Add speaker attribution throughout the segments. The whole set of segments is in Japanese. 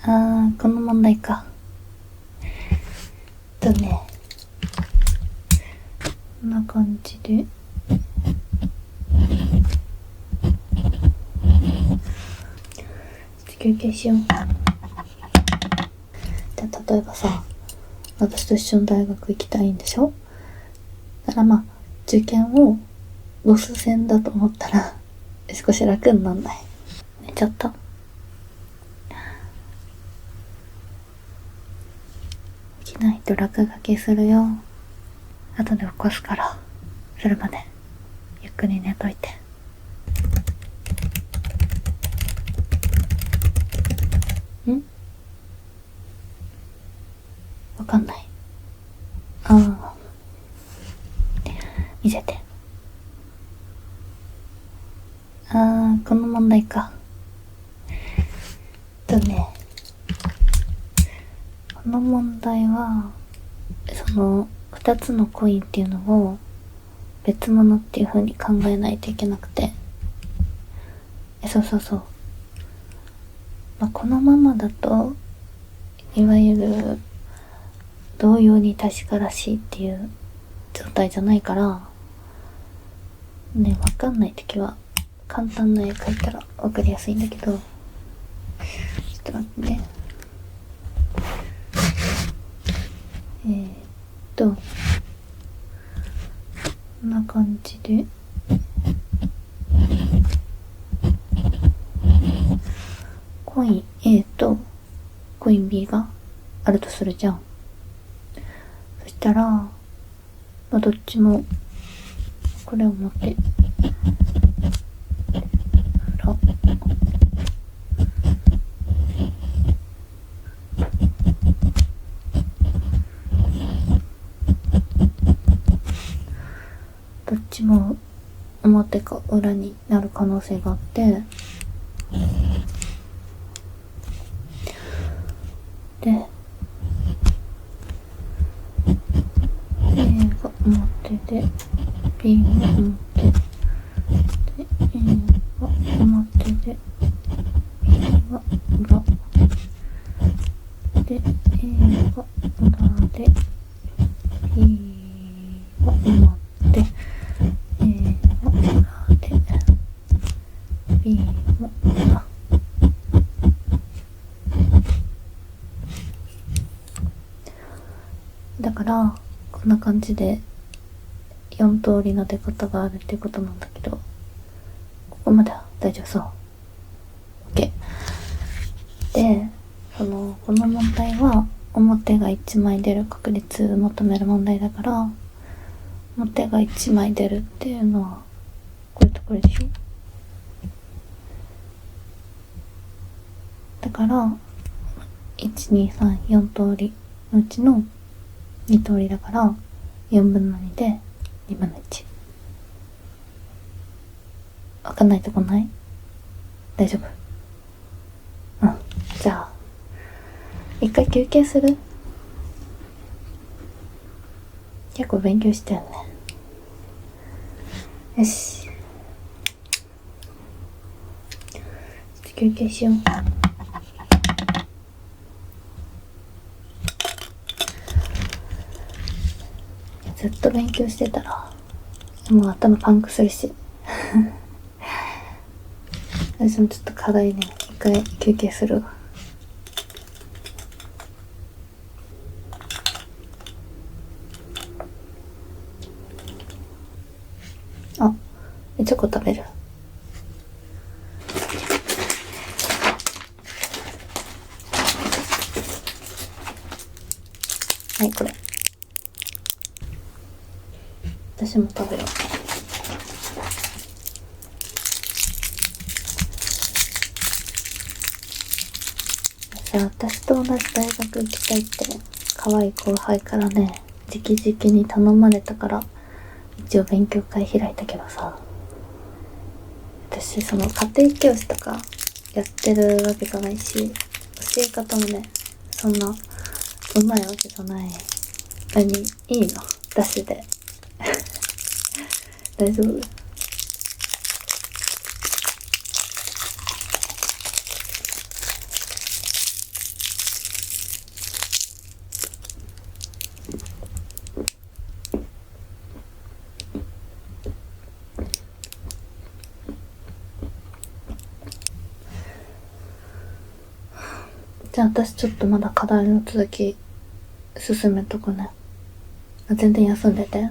Speaker 1: この問題か。こんな感じで。休憩しよう。じゃあ例えばさ、私と一緒の大学行きたいんでしょ。だから受験をボス戦だと思ったら少し楽になんない？寝ちゃった？起きないと落書きするよ。後で起こすから、それまでゆっくり寝といて。わかんない。見せて。この問題か。この問題はその2つのコインっていうのを別物っていう風に考えないといけなくて、このままだといわゆる同様に確からしいっていう状態じゃないからね、わかんないときは簡単な絵描いたらわかりやすいんだけど、ちょっと待ってね。こんな感じでコイン A とコイン B があるとするじゃん。そしたら、どっちもこれを持ってどっちも表か裏になる可能性があって、で A が表で B が表で A が表で B が裏で A が裏で B が表A が裏で B が裏だからこんな感じで4通りの出方があるっていうことなんだけど、ここまでは大丈夫そう。 OK で、この問題は表が1枚出る確率を求める問題だから、表が1枚出るっていうのはこれとこれでしょ。だから1,2,3,4通りのうちの2通りだから4分の2で2分の1。わかんないとこない？大丈夫？じゃあ一回休憩する？結構勉強したよね。よし、休憩しよう。ずっと勉強してたらもう頭パンクするし私もちょっと課題ね、一回休憩するわ。チョコ食べる？はい、これ私も食べよう。私と同じ大学行きたいって可愛い後輩からね、直々に頼まれたから一応勉強会開いたけどさ、私その家庭教師とかやってるわけじゃないし、教え方もねそんなうまいわけじゃない。いいの？出しで大丈夫？じゃあ私ちょっとまだ課題の続き進めとくね。全然休んでて。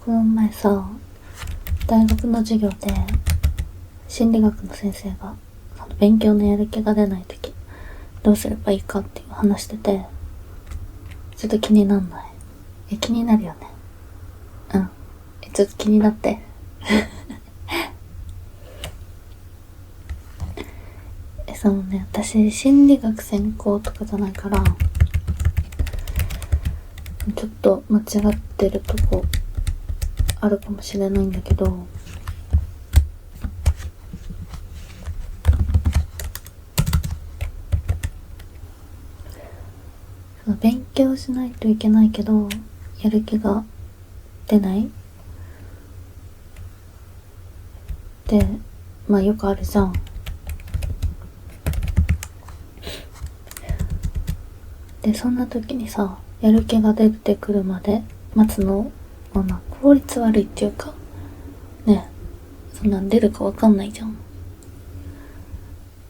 Speaker 1: この前さ、大学の授業で心理学の先生がその勉強のやる気が出ないときどうすればいいかっていう話してて、ちょっと気になんない？気になるよね。うん。ちょっと気になって。そのね、私心理学専攻とかじゃないから、ちょっと間違ってるとこあるかもしれないんだけど、勉強しないといけないけどやる気が出ないで、まあよくあるじゃん。でそんな時にさ、やる気が出てくるまで待つの、まあ効率悪いっていうかね、そんなん出るかわかんないじゃん。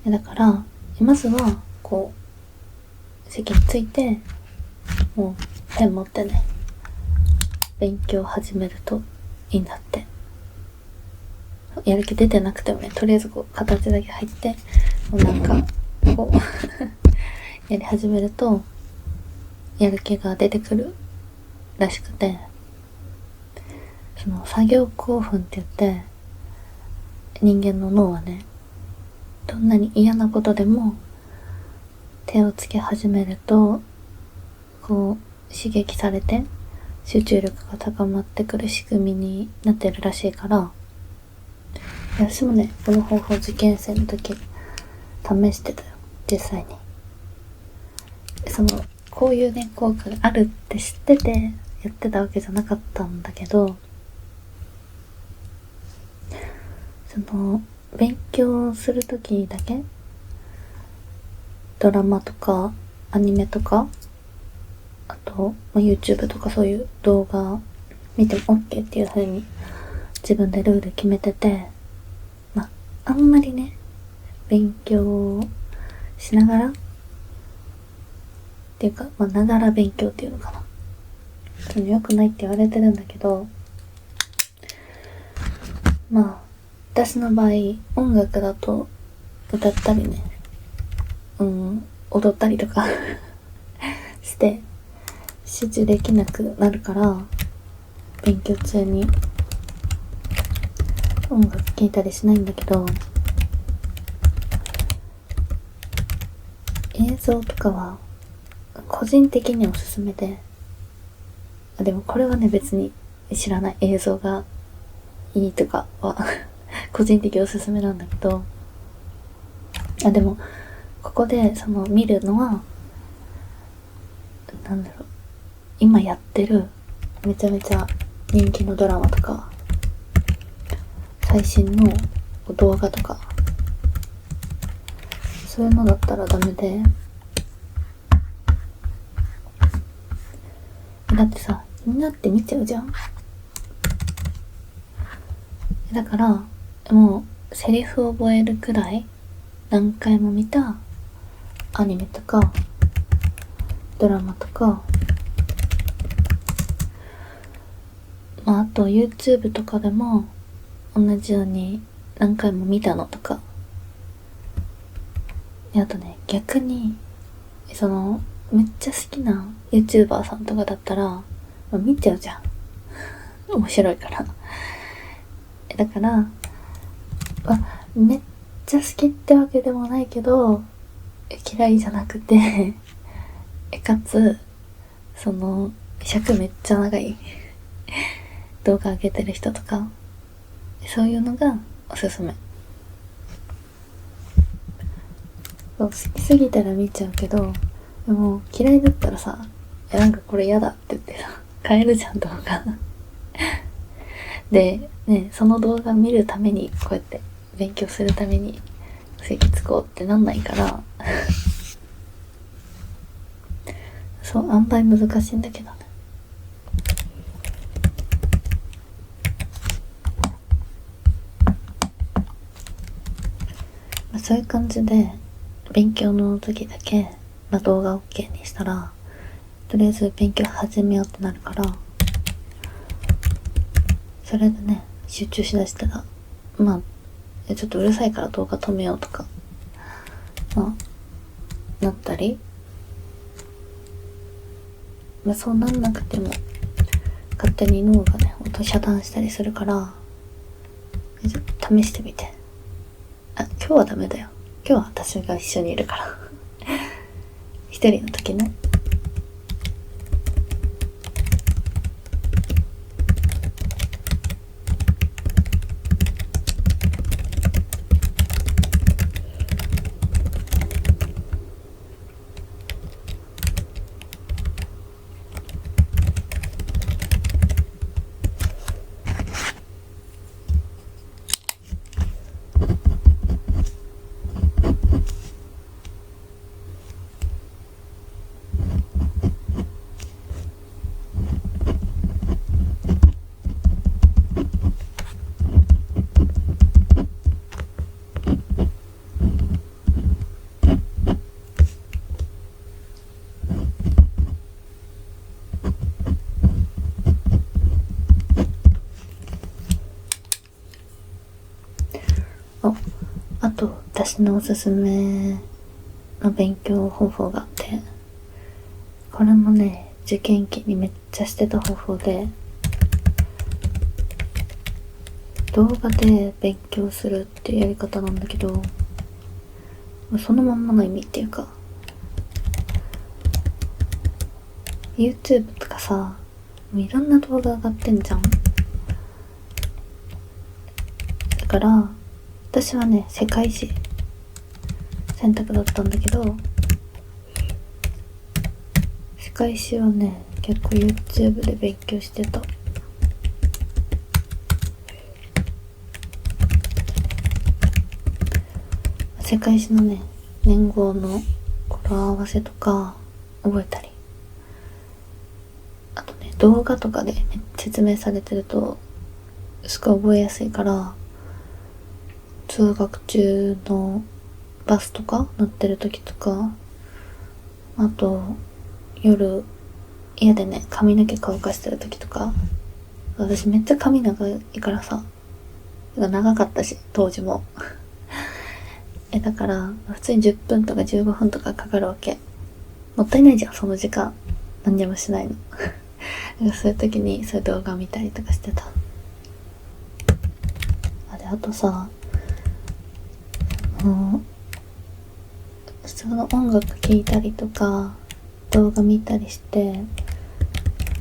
Speaker 1: だからまずはこう席について、もうペン持ってね、勉強始めるといいんだって。やる気出てなくてもね、とりあえずこう形だけ入って、もうなんかこうやり始めるとやる気が出てくるらしくて、その作業興奮って言って、人間の脳はね、どんなに嫌なことでも手をつけ始めるとこう刺激されて集中力が高まってくる仕組みになってるらしいから、私もね、この方法受験生の時試してたよ、実際に。そのこういうね効果があるって知っててやってたわけじゃなかったんだけど、その勉強する時だけドラマとかアニメとか、あと、YouTube とかそういう動画見ても OK っていう風に自分でルール決めてて、あんまりね勉強しながらっていうか、ながら勉強っていうのかな、その良くないって言われてるんだけど、私の場合音楽だと歌ったりね、踊ったりとかして集中できなくなるから、勉強中に音楽聴いたりしないんだけど、映像とかは個人的におすすめで、でもこれはね別に知らない、映像がいいとかは個人的おすすめなんだけど、でもここでその見るのはなんだろう、今やってるめちゃめちゃ人気のドラマとか最新の動画とか、そういうのだったらダメで、だってさ、気になって見ちゃうじゃん。だからもうセリフを覚えるくらい何回も見たアニメとかドラマとか、あと YouTube とかでも同じように何回も見たのとか、あとね、逆にめっちゃ好きな YouTuber さんとかだったら見ちゃうじゃん。面白いからだからめっちゃ好きってわけでもないけど嫌いじゃなくてかつ尺めっちゃ長い動画上げてる人とか、そういうのがおすすめ。好きすぎたら見ちゃうけど、でも嫌いだったらさ、なんかこれ嫌だって言ってさ変えるじゃん動画でね、その動画見るためにこうやって勉強するために席つこうってなんないからそう、塩梅難しいんだけどね。そういう感じで勉強の時だけ、動画 OK にしたらとりあえず勉強始めようってなるから、それでね集中しだしたらちょっとうるさいから動画止めようとかなったり、そうなんなくても勝手に脳がね音遮断したりするから、ちょっと試してみて。今日はダメだよ、今日は私が一緒にいるから一人の時ね。あと私のおすすめの勉強方法があって、これもね受験期にめっちゃしてた方法で、動画で勉強するっていうやり方なんだけど、そのまんまの意味っていうか、 YouTube とかさ、いろんな動画上がってんじゃん。だから私はね世界史選択だったんだけど、世界史はね結構 YouTube で勉強してた。世界史のね年号の語呂合わせとか覚えたり、あとね動画とかで、説明されてるとすごい覚えやすいから、通学中のバスとか乗ってる時とか、あと夜家でね髪の毛乾かしてる時とか、私めっちゃ髪長いからさ、長かったし当時もだから普通に10分とか15分とかかかるわけ。もったいないじゃんその時間、何にもしないのそういう時にそういう動画見たりとかしてた。あとさ、普通の音楽聴いたりとか動画見たりして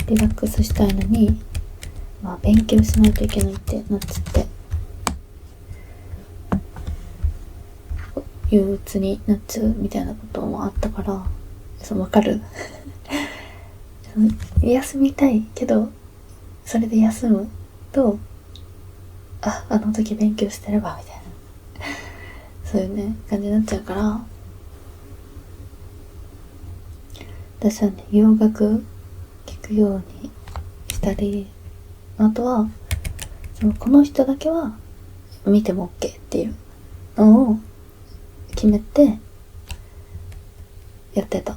Speaker 1: リラックスしたいのに、勉強しないといけないってなっちゃって、憂鬱になっちゃうみたいなこともあったから、わかる休みたいけどそれで休むと、あの時勉強してればみたいな、そういうね感じになっちゃうから、私はね洋楽聴くようにしたり、あとはこの人だけは見ても OK っていうのを決めてやってた。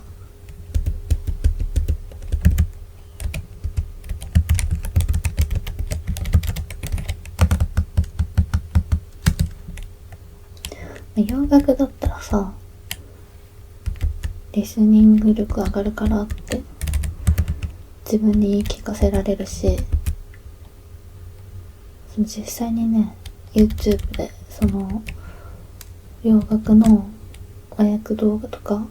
Speaker 1: 洋楽だったらさ、リスニング力上がるからって自分に聞かせられるし、実際にね YouTube でその洋楽の和訳動画とか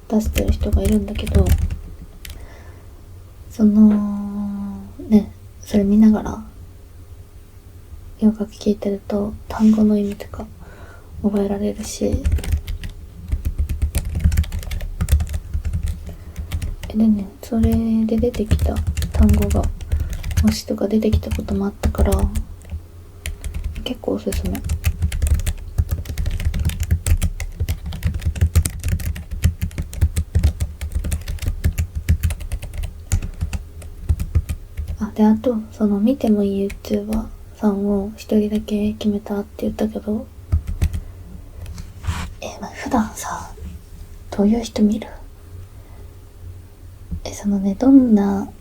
Speaker 1: 出してる人がいるんだけど、そのね、それ見ながら洋楽聴いてると単語の意味とか覚えられるし、でね、それで出てきた単語が模試とか出てきたこともあったから結構おすすめ。で、あとその見てもいい YouTuber さんを一人だけ決めたって言ったけど、普段さどういう人見る？そのね、どんな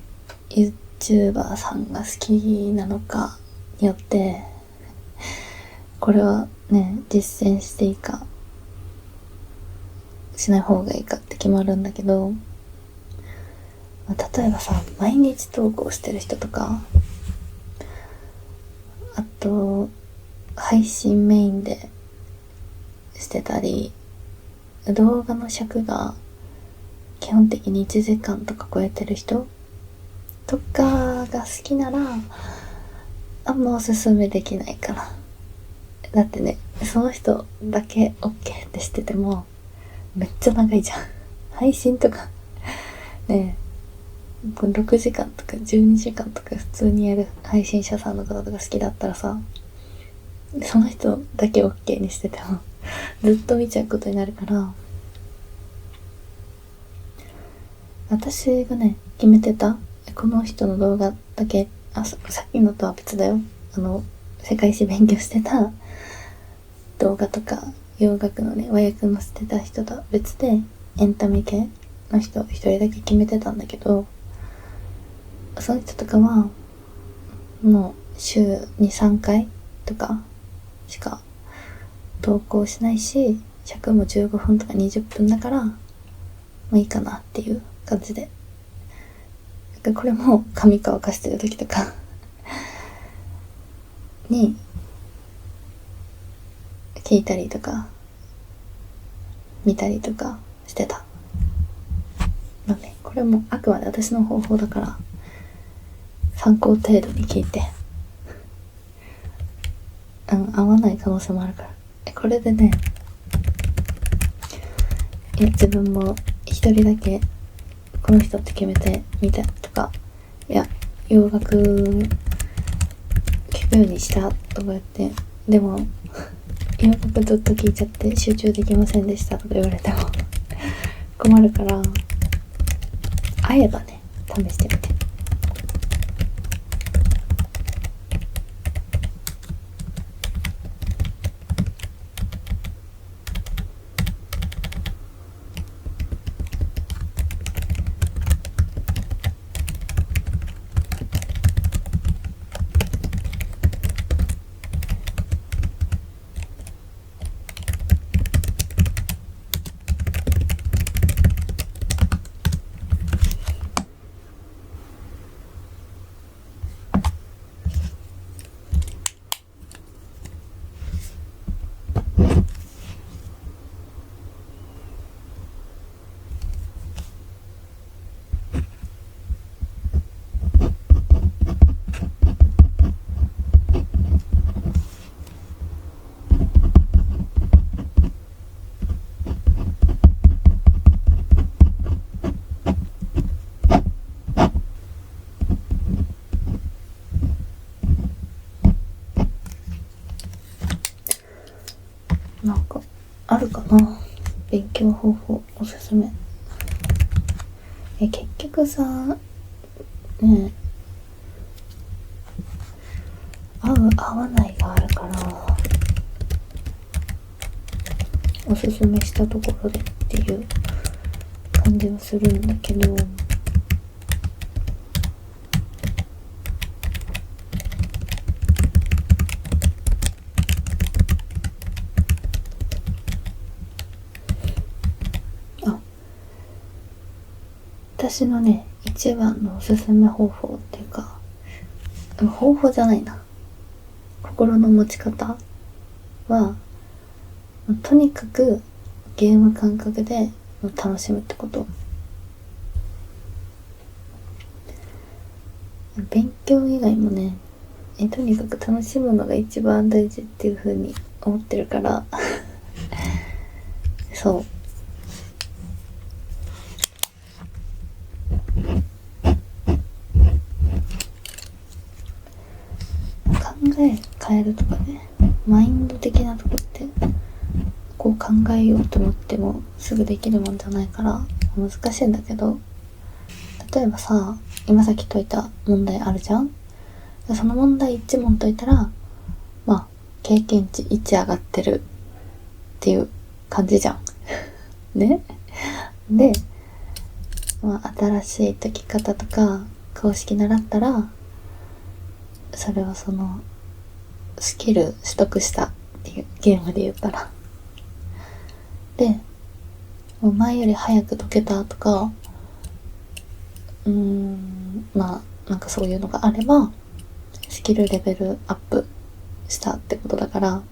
Speaker 1: YouTuber さんが好きなのかによってこれはね、実践していいかしない方がいいかって決まるんだけど、例えばさ、毎日投稿してる人とか、あと配信メインでしてたり、動画の尺が基本的に1時間とか超えてる人とかが好きならあんまおすすめできないかな。だってね、その人だけ OK ってしててもめっちゃ長いじゃん。配信とかね、6時間とか12時間とか普通にやる配信者さんの方とか好きだったらさ、その人だけ OK にしててもずっと見ちゃうことになるから、私がね決めてたこの人の動画だけ、さっきのとは別だよ。世界史勉強してた動画とか洋楽のね和訳のしてた人とは別でエンタメ系の人一人だけ決めてたんだけど、その人とかはもう週2、3回とかしか投稿しないし、尺も15分とか20分だからまあいいかなっていう感じで、これも髪乾かしてる時とかに聞いたりとか見たりとかしてたので、これもあくまで私の方法だから参考程度に聞いて、合わない可能性もあるから、これでね、自分も一人だけこの人って決めてみたとか、洋楽聞くようにしたとか言って、でも洋楽ずっと聞いちゃって集中できませんでしたとか言われても困るから、会えばね試してみて。なんかあるかな、勉強方法おすすめ。結局さね、合わないがあるからおすすめしたところでっていうじはするんだけど、私のね一番のおすすめ方法っていうか、方法じゃないな、心の持ち方は、とにかくゲーム感覚で楽しむってこと。勉強以外もね、とにかく楽しむのが一番大事っていう風に思ってるからそう考え変えるとかね、マインド的なとこってこう考えようと思ってもすぐできるもんじゃないから難しいんだけど、例えばさ、今さっき解いた問題あるじゃん。その問題1問解いたら、まあ経験値1上がってるっていう感じじゃんね。で、まあ、新しい解き方とか公式習ったら、それはそのスキル取得したっていうゲームで言ったら、でもう前より早く解けたとか、まあなんかそういうのがあればスキルレベルアップしたってことだから。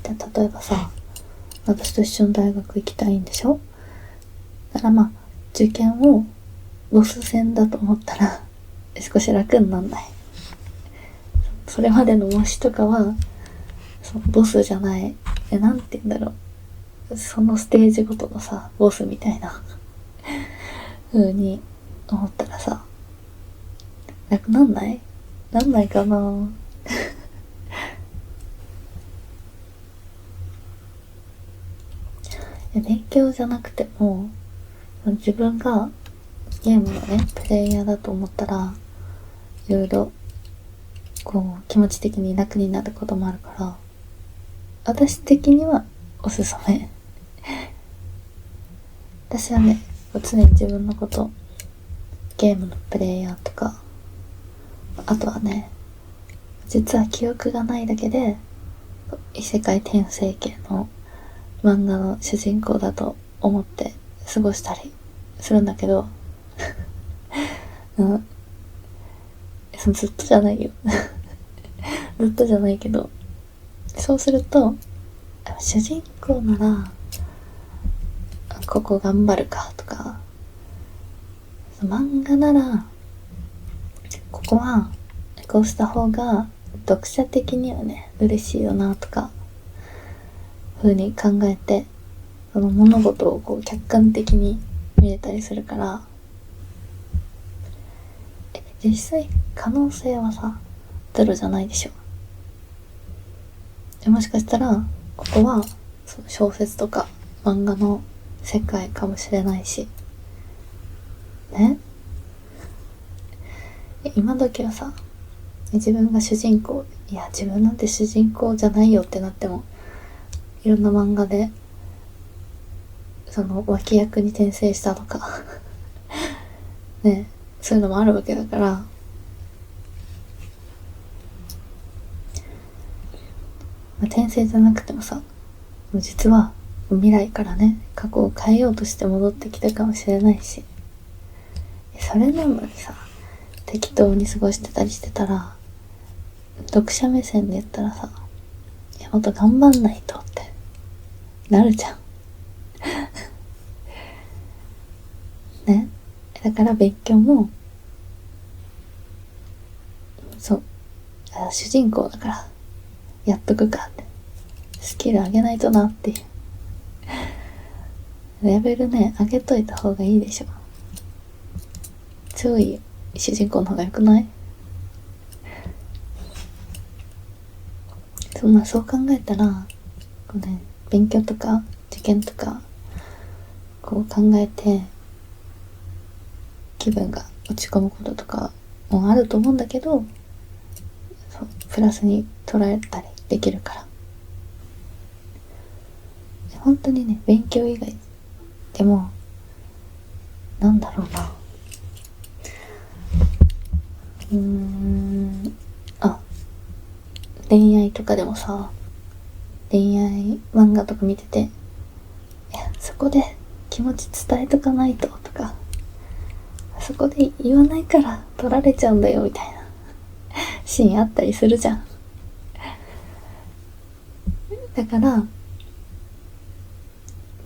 Speaker 1: で例えばさ、私と一緒に大学行きたいんでしょ。だからまあ受験をボス戦だと思ったら少し楽になんない。それまでの模試とかはそのボスじゃない、なんて言うんだろう、そのステージごとのさボスみたいな風に思ったらさ、楽なんない？なんないかな。勉強じゃなくても自分がゲームのねプレイヤーだと思ったら、いろいろこう気持ち的に楽になることもあるから、私的にはおすすめ。私はね常に自分のこと、ゲームのプレイヤーとか、あとはね実は記憶がないだけで異世界転生系の漫画の主人公だと思って過ごしたりするんだけどうん、ずっとじゃないよずっとじゃないけど、そうすると主人公ならここ頑張るかとか、漫画ならここはこうした方が読者的にはね嬉しいよなとか風に考えて、その物事をこう客観的に見れたりするから、実際可能性はさゼロじゃないでしょ。もしかしたらここはその小説とか漫画の世界かもしれないしね。今時はさ、自分が主人公、いや自分なんて主人公じゃないよってなっても、いろんな漫画でその脇役に転生したとかね、そういうのもあるわけだから、まあ、転生じゃなくてもさ、実は未来からね過去を変えようとして戻ってきたかもしれないし、それなのにさ適当に過ごしてたりしてたら、読者目線で言ったらさ、いやもっと頑張んないとってなるじゃんね。だから勉強もそう主人公だからやっとくかって、スキル上げないとなっていうレベルね上げといた方がいいでしょ。超いい主人公の方が良くない？まあそう考えたらこうね、勉強とか受験とかこう考えて気分が落ち込むこととかもあると思うんだけど、そうプラスに捉えたりできるから、本当にね勉強以外でもなんだろうな、あ、恋愛とかでもさ、恋愛漫画とか見てて、そこで気持ち伝えとかないととか、そこで言わないから取られちゃうんだよみたいなシーンあったりするじゃん。だから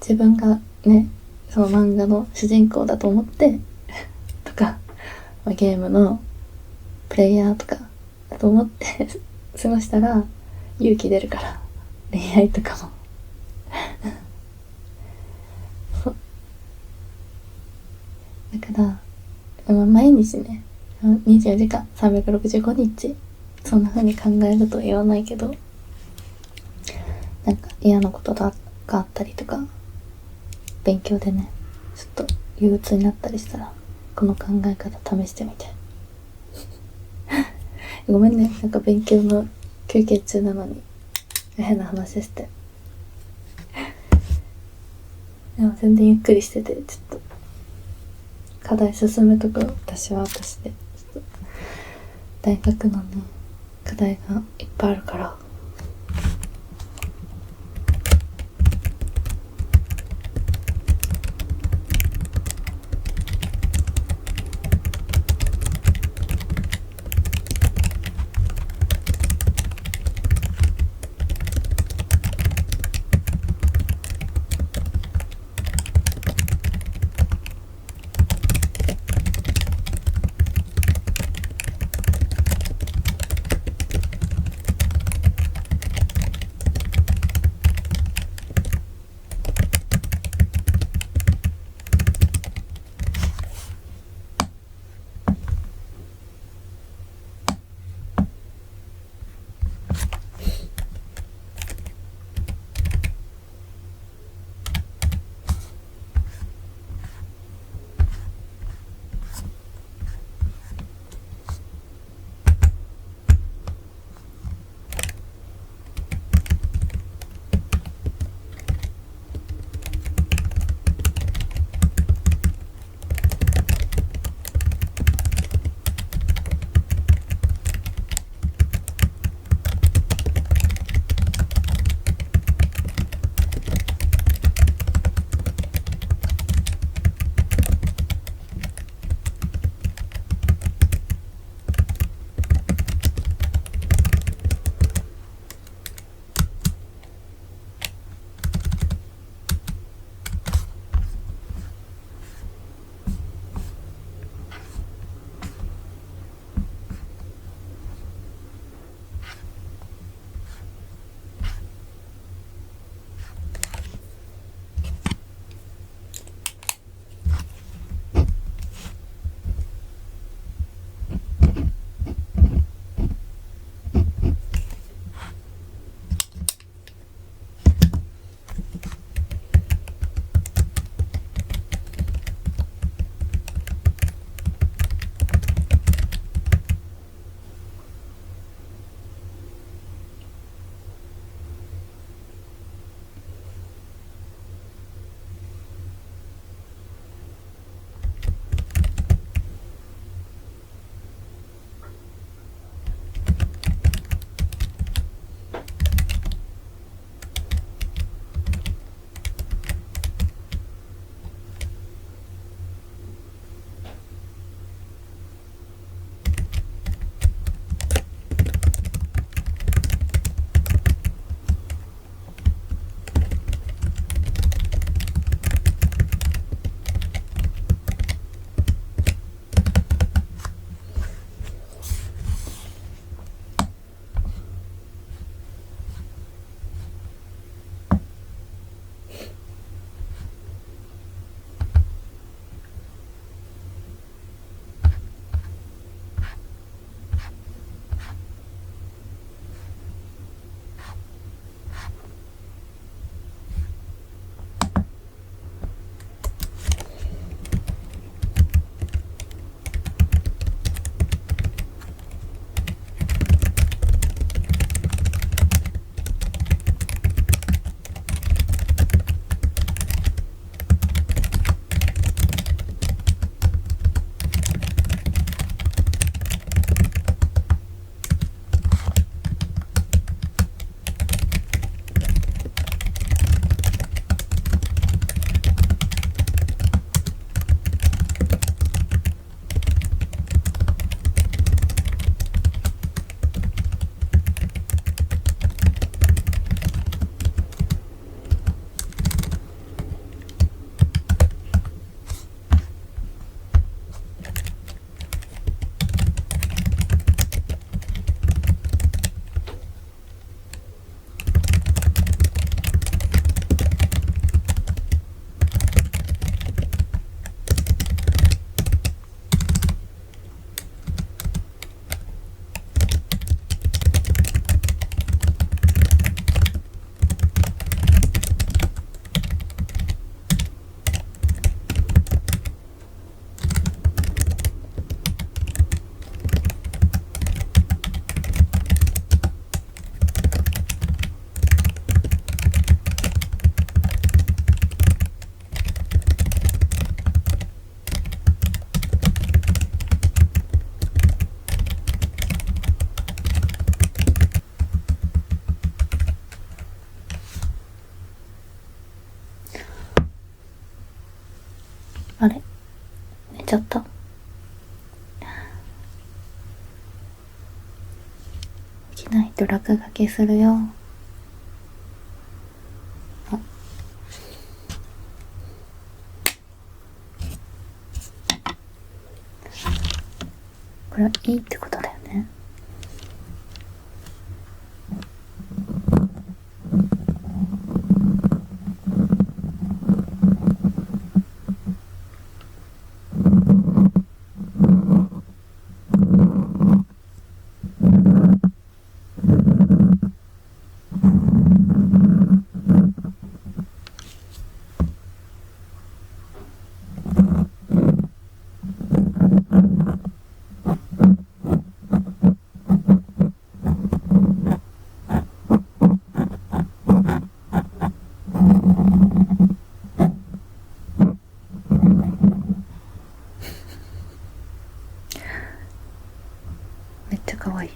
Speaker 1: 自分がね、その漫画の主人公だと思ってとか、ゲームのプレイヤーとかだと思って過ごしたら勇気出るから、恋愛とかもそうだから、毎日ね、24時間365日そんな風に考えるとは言わないけど、なんか嫌なことがあったりとか、勉強でねちょっと憂鬱になったりしたら、この考え方試してみてごめんね、なんか勉強の休憩中なのに変な話して。でも全然ゆっくりしてて、ちょっと課題進めとく。私は私でちょっと大学のね課題がいっぱいあるから。あれ、寝ちゃった？起きないと落書きするよ。あ、これはいいってことだよね。めっちゃ可愛い。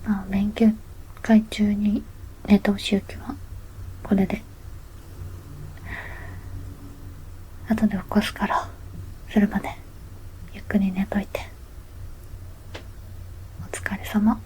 Speaker 1: まあ勉強会中に寝てほしい時はこれで、後で起こすからそれまでゆっくり寝といて。お疲れ様。